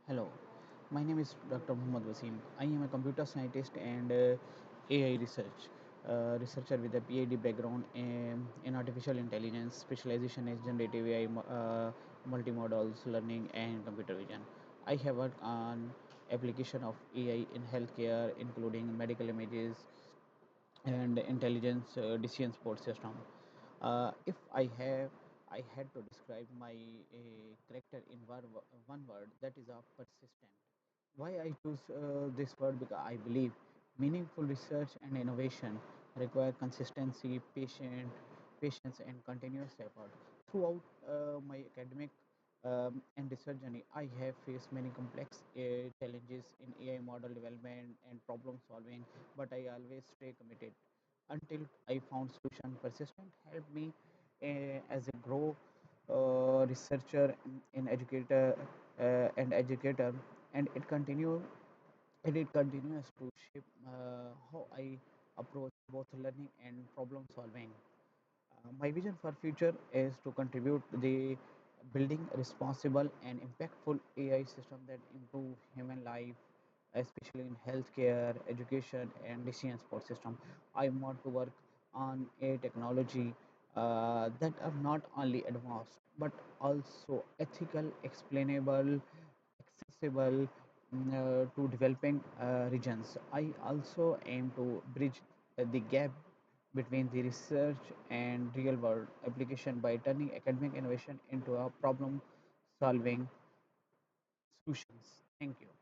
Hello, my name is Dr. Muhammad Wasim. I am a computer scientist and AI researcher with a PhD background in artificial intelligence. Specialization is generative AI, multimodals learning, and computer vision. I have worked on application of AI in healthcare, including medical images and intelligence decision support system. If I had to describe my character in one word, that is a persistent. Why I choose this word? Because I believe meaningful research and innovation require consistency, patience, and continuous effort. Throughout my academic and research journey, I have faced many complex challenges in AI model development and problem solving, but I always stay committed until I found solution. Persistent helped me as a grow researcher in educator and educator, and it continues to shape how I approach both learning and problem solving. My vision for future is to contribute the building responsible and impactful AI system that improve human life, especially in healthcare, education, and decision support system. I want to work on a technology that are not only advanced but also ethical, explainable, accessible to developing regions. I also aim to bridge the gap between the research and real world application by turning academic innovation into a problem solving solutions. Thank you.